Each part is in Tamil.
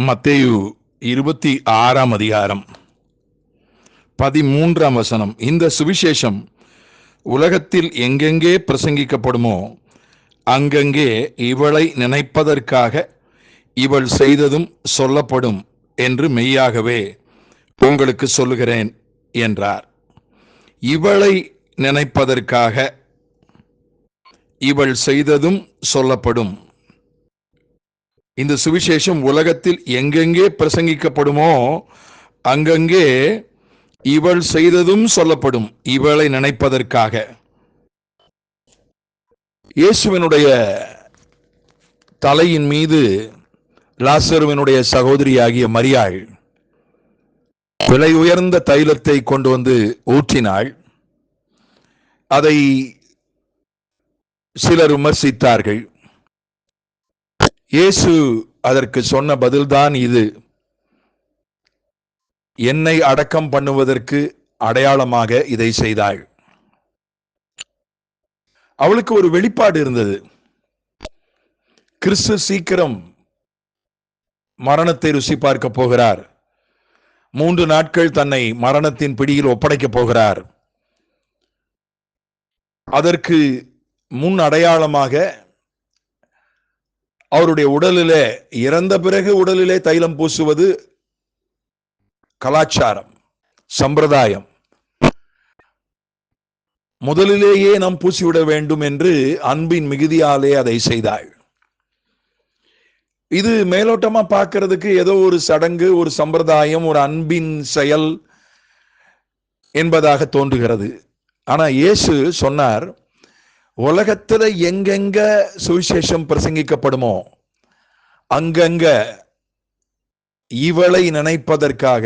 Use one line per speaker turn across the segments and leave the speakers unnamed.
மத்தேயு 26 அதிகாரம் 13 இந்த சுவிசேஷம் உலகத்தில் எங்கெங்கே பிரசங்கிக்கப்படுமோ அங்கங்கே இவளை நினைப்பதற்காக இவள் செய்ததும் சொல்லப்படும் என்று மெய்யாகவே உங்களுக்கு சொல்லுகிறேன் என்றார். இவளை நினைப்பதற்காக இவள் செய்ததும் சொல்லப்படும். இந்த சுவிசேஷம் உலகத்தில் எங்கெங்கே பிரசங்கிக்கப்படுமோ அங்கங்கே இவள் செய்ததும் சொல்லப்படும். இவளை நினைப்பதற்காக. இயேசுவினுடைய தலையின் மீது லாசருவினுடைய சகோதரியாகிய மரியாள் விலை உயர்ந்த தைலத்தை கொண்டு வந்து ஊற்றினாள். அதை சிலர் விமர்சித்தார்கள். இயேசு அதற்கு சொன்ன பதில்தான் இது. என்னை அடக்கம் பண்ணுவதற்கு அடையாளமாக இதை செய்தாள். அவளுக்கு ஒரு வெளிப்பாடு இருந்தது. கிறிஸ்து சீக்கிரம் மரணத்தை ருசி பார்க்க போகிறார். 3 நாட்கள் தன்னை மரணத்தின் பிடியில் ஒப்படைக்கப் போகிறார். அதற்கு முன் அடையாளமாக அவருடைய உடலிலே, இறந்த பிறகு உடலிலே தைலம் பூசுவது கலாச்சாரம், சம்பிரதாயம். முதலிலேயே நாம் பூசிவிட வேண்டும் என்று அன்பின் மிகுதியாலே அதை செய்தாள். இது மேலோட்டமா பார்க்கிறதுக்கு ஏதோ ஒரு சடங்கு, ஒரு சம்பிரதாயம், ஒரு அன்பின் செயல் என்பதாக தோன்றுகிறது. ஆனா இயேசு சொன்னார், உலகத்துல எங்கெங்க சுவிசேஷம் பிரசங்கிக்கப்படுமோ அங்கங்க இவளை நினைப்பதற்காக,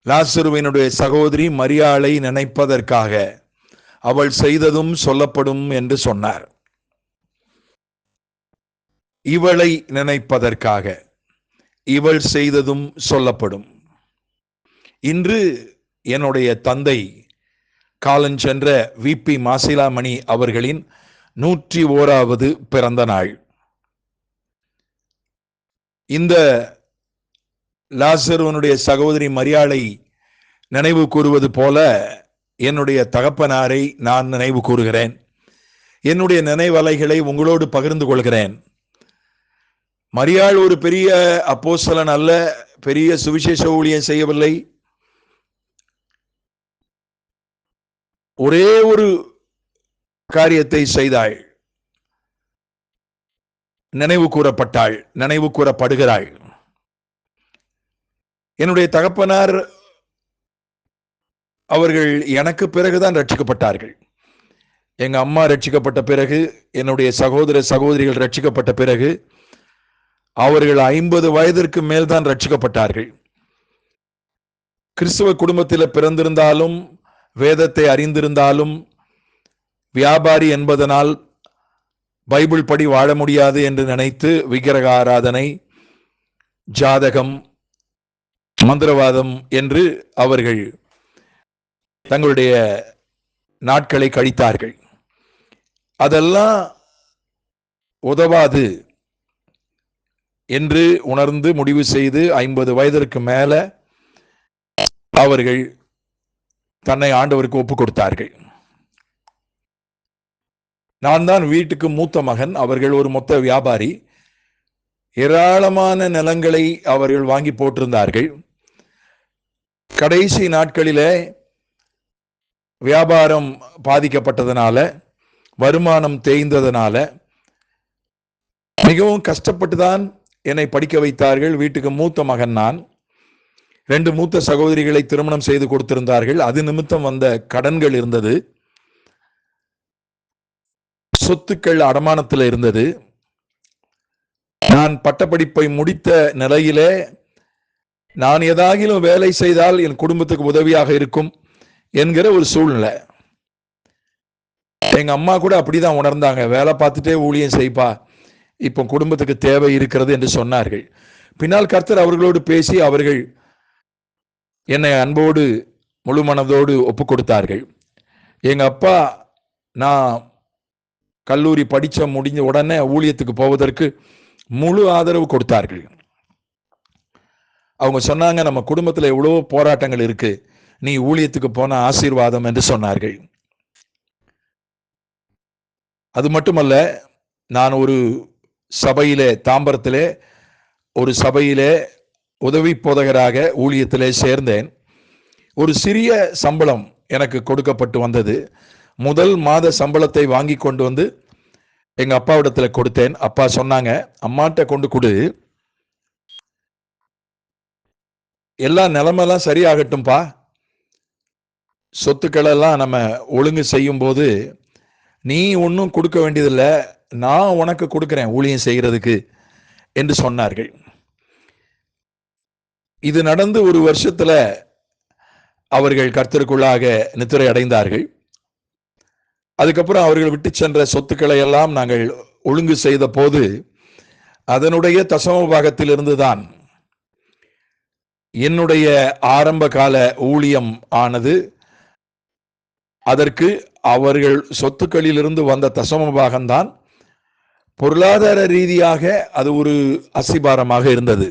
லாசருவினுடைய சகோதரி மரியாளை நினைப்பதற்காக அவள் செய்ததும் சொல்லப்படும் என்று சொன்னார். இவளை நினைப்பதற்காக இவள் செய்ததும் சொல்லப்படும். இன்று என்னுடைய தந்தை காலஞ்சென்ற விபி மாசிலாமணி அவர்களின் 101வது பிறந்த நாள். இந்த லாசருவனுடைய சகோதரி மரியாளை நினைவு கூறுவது போல என்னுடைய தகப்பனாரை நான் நினைவு கூறுகிறேன். என்னுடைய நினைவலைகளை உங்களோடு பகிர்ந்து கொள்கிறேன். மரியாள் ஒரு பெரிய அப்போஸ்தலன் அல்ல, பெரிய சுவிசேஷ ஊழியம் செய்யவில்லை. ஒரே ஒரு காரியத்தை செய்தாள், நினைவு கூறப்பட்டாள், நினைவு கூறப்படுகிறாள். என்னுடைய தகப்பனார் அவர்கள் எனக்கு பிறகுதான் ரட்சிக்கப்பட்டார்கள். எங்க அம்மா ரட்சிக்கப்பட்ட பிறகு, என்னுடைய சகோதர சகோதரிகள் ரட்சிக்கப்பட்ட பிறகு அவர்கள் 50 வயதிற்கு மேல்தான் ரட்சிக்கப்பட்டார்கள். கிறிஸ்துவ குடும்பத்தில் பிறந்திருந்தாலும், வேதத்தை அறிந்திருந்தாலும், வியாபாரி என்பதனால் பைபிள் படி வாழ முடியாது என்று நினைத்து விக்கிரக ஆராதனை, ஜாதகம், மந்திரவாதம் என்று அவர்கள் தங்களுடைய நாட்களை கழித்தார்கள். அதெல்லாம் உதவாது என்று உணர்ந்து முடிவு செய்து 50 வயதிற்கு மேல அவர்கள் தன்னை ஆண்டவருக்கு ஒப்பு கொடுத்தார்கள். நான் தான் வீட்டுக்கு மூத்த மகன். அவர்கள் ஒரு மொத்த வியாபாரி. ஏராளமான நிலங்களை அவர்கள் வாங்கி போட்டிருந்தார்கள். கடைசி நாட்களிலே வியாபாரம் பாதிக்கப்பட்டதனால, வருமானம் தேய்ந்ததனால மிகவும் கஷ்டப்பட்டுதான் என்னை படிக்க வைத்தார்கள். வீட்டுக்கு மூத்த மகன் நான். 2 மூத்த சகோதரிகளை திருமணம் செய்து கொடுத்திருந்தார்கள். அது நிமித்தம் வந்த கடன்கள் இருந்தது. சொத்துக்கள் அடமானத்தில் இருந்தது. நான் பட்டப்படிப்பை முடித்த நிலையிலே நான் ஏதாகிலும் வேலை செய்தால் என் குடும்பத்துக்கு உதவியாக இருக்கும் என்கிற ஒரு சூழ்நிலை. எங்க அம்மா கூட அப்படிதான் உணர்ந்தாங்க. வேலை பார்த்துட்டே ஊழியம் செய்ப்பா, இப்போ குடும்பத்துக்கு தேவை இருக்கிறது என்று சொன்னார்கள். பின்னால் கர்த்தர் அவர்களோடு பேசி அவர்கள் என்னை அன்போடு முழு மனதோடு ஒப்பு கொடுத்தார்கள். எங்க அப்பா நான் கல்லூரி படிச்ச முடிஞ்ச உடனே ஊழியத்துக்கு போவதற்கு முழு ஆதரவு கொடுத்தார்கள். அவங்க சொன்னாங்க, நம்ம குடும்பத்தில் எவ்வளவோ போராட்டங்கள் இருக்கு, நீ ஊழியத்துக்கு போன ஆசீர்வாதம் என்று சொன்னார்கள். அது மட்டுமல்ல, நான் ஒரு சபையிலே, தாம்பரத்திலே ஒரு சபையிலே உதவி போதகராக ஊழியத்திலே சேர்ந்தேன். ஒரு சிறிய சம்பளம் எனக்கு கொடுக்கப்பட்டு வந்தது. முதல் மாத சம்பளத்தை வாங்கி கொண்டு வந்து எங்க அப்பாவிடத்துல கொடுத்தேன். அப்பா சொன்னாங்க, அம்மாட்ட கொண்டு கொடு, எல்லா நிலைமெல்லாம் சரியாகட்டும்பா, சொத்துக்கள் எல்லாம் நம்ம ஒழுங்கு செய்யும் போது நீ ஒன்றும் கொடுக்க வேண்டியதில்லை, நான் உனக்கு கொடுக்கிறேன் ஊழியம் செய்கிறதுக்கு என்று சொன்னார்கள். இது நடந்து ஒரு வருஷத்துல அவர்கள் கர்த்தருக்குள்ளாக நித்திரை அடைந்தார்கள். அதுக்கப்புறம் அவர்கள் விட்டு சென்ற சொத்துக்களை எல்லாம் நாங்கள் ஒழுங்கு செய்த போது அதனுடைய தசம பாகத்தில் இருந்துதான் என்னுடைய ஆரம்ப கால ஊழியம் ஆனது. அதற்கு அவர்கள் சொத்துக்களிலிருந்து வந்த தசம பாகம்தான் பொருளாதார ரீதியாக அது ஒரு அசிபாரமாக இருந்தது.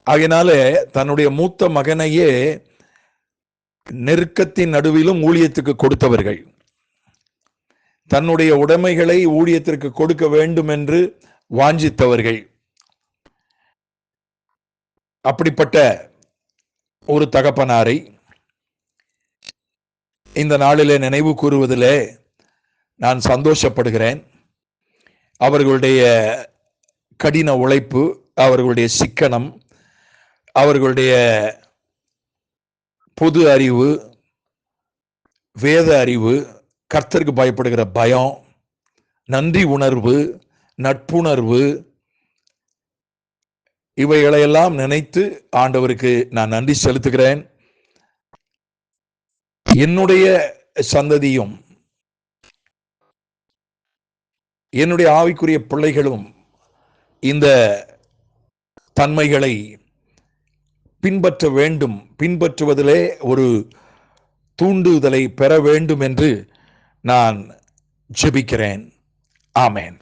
ஆகையினால தன்னுடைய மூத்த மகனையே நெருக்கத்தின் நடுவிலும் ஊழியத்துக்கு கொடுத்தவர்கள், தன்னுடைய உடைமைகளை ஊழியத்திற்கு கொடுக்க வேண்டும் என்று வாஞ்சித்தவர்கள். அப்படிப்பட்ட ஒரு தகப்பனாரை இந்த நாளிலே நினைவு கூறுவதிலே நான் சந்தோஷப்படுகிறேன். அவர்களுடைய கடின உழைப்பு, அவர்களுடைய சிக்கனம், அவர்களுடைய பொது அறிவு, வேத அறிவு, கர்த்தருக்கு பயப்படுகிற பயம், நன்றி உணர்வு, நட்புணர்வு, இவைகளையெல்லாம் நினைத்து ஆண்டவருக்கு நான் நன்றி செலுத்துகிறேன். என்னுடைய சந்ததியும் என்னுடைய ஆவிக்குரிய பிள்ளைகளும் இந்த தன்மைகளை பின்பற்ற வேண்டும், பின்பற்றுவதிலே ஒரு தூண்டுதலை பெற வேண்டும் என்று நான் ஜெபிக்கிறேன். ஆமென்.